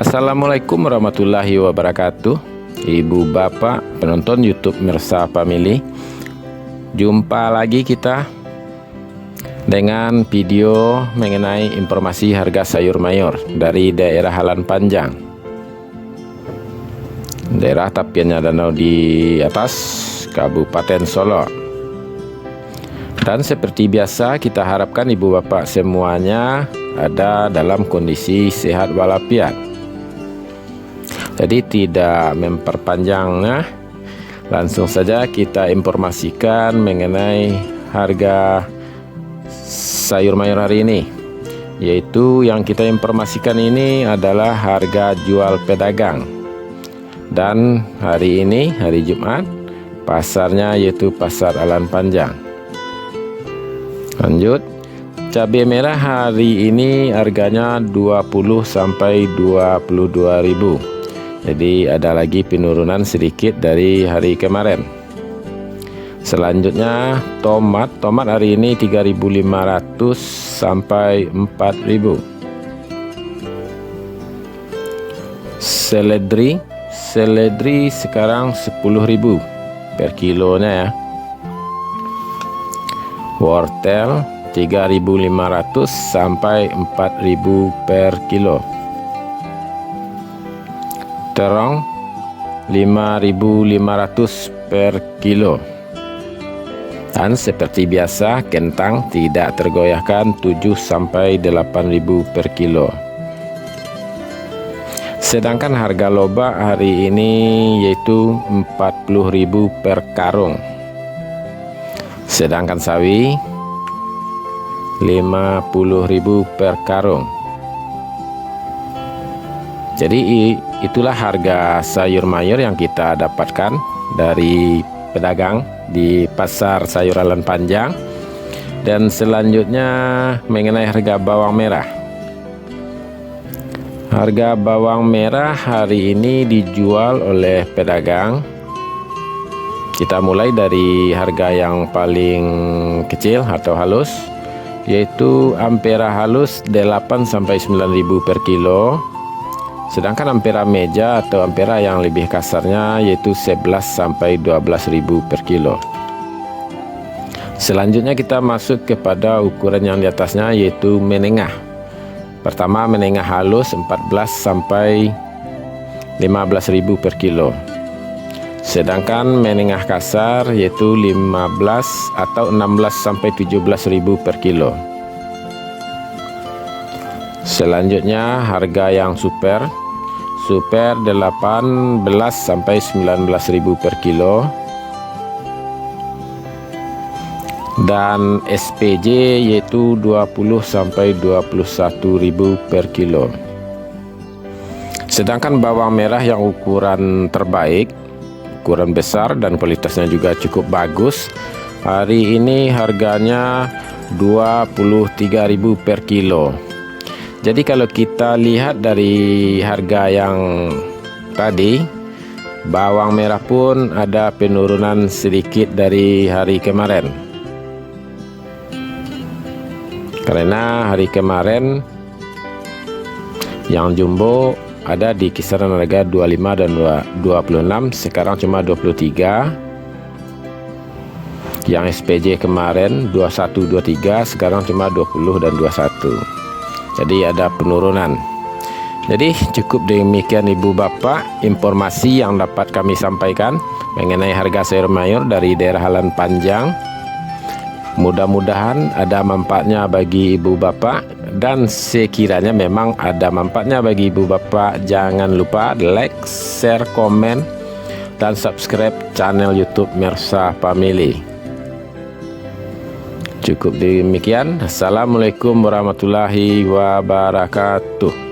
Assalamualaikum warahmatullahi wabarakatuh. Ibu bapak penonton YouTube Mirsa Family, jumpa lagi kita dengan video mengenai informasi harga sayur mayur dari daerah Halan Panjang, daerah Tapiannya Danau di atas, Kabupaten Solo. Dan seperti biasa, kita harapkan ibu bapak semuanya ada dalam kondisi sehat walafiat. Jadi tidak memperpanjangnya, langsung saja kita informasikan mengenai harga sayur mayur hari ini. Yaitu yang kita informasikan ini adalah harga jual pedagang. Dan hari ini, hari Jumat, pasarnya yaitu Pasar Halan Panjang. Lanjut, cabai merah hari ini harganya 20 sampai 22.000. Jadi ada lagi penurunan sedikit dari hari kemarin. Selanjutnya tomat hari ini 3.500 sampai 4.000. Seledri sekarang 10.000 per kilonya ya. Wortel 3.500 sampai 4.000 per kilo. Terong 5.500 per kilo. Dan seperti biasa, kentang tidak tergoyahkan 7 sampai 8.000 per kilo. Sedangkan harga lobak hari ini yaitu 40.000 per karung. Sedangkan sawi 50.000 per karung. Jadi itulah harga sayur mayur yang kita dapatkan dari pedagang di Pasar Sayur Halan Panjang. Dan selanjutnya mengenai harga bawang merah. Harga bawang merah hari ini dijual oleh pedagang. Kita mulai dari harga yang paling kecil atau halus, yaitu ampera halus 8 sampai 9.000 per kilo. Sedangkan ampera meja atau ampera yang lebih kasarnya yaitu 11 sampai 12.000 per kilo. Selanjutnya kita masuk kepada ukuran yang di atasnya yaitu menengah. Pertama menengah halus 14 sampai 15.000 per kilo. Sedangkan menengah kasar yaitu 15 atau 16 sampai 17.000 per kilo. Selanjutnya harga yang super 18 sampai 19.000 per kilo. Dan SPJ yaitu 20 sampai 21.000 per kilo. Sedangkan bawang merah yang ukuran terbaik, ukuran besar dan kualitasnya juga cukup bagus, hari ini harganya 23.000 per kilo. Jadi kalau kita lihat dari harga yang tadi, bawang merah pun ada penurunan sedikit dari hari kemarin. Karena hari kemarin yang jumbo ada di kisaran harga 25 dan 26, sekarang cuma 23. Yang SPJ kemarin 21 23, sekarang cuma 20 dan 21. Jadi ada penurunan. Jadi cukup demikian ibu bapak informasi yang dapat kami sampaikan mengenai harga sayur mayur dari daerah Halan Panjang. Mudah-mudahan ada manfaatnya bagi ibu bapak, dan sekiranya memang ada manfaatnya bagi ibu bapak, jangan lupa like, share, komen, dan subscribe channel YouTube Mirsa Family. Cukup demikian. Assalamualaikum warahmatullahi wabarakatuh.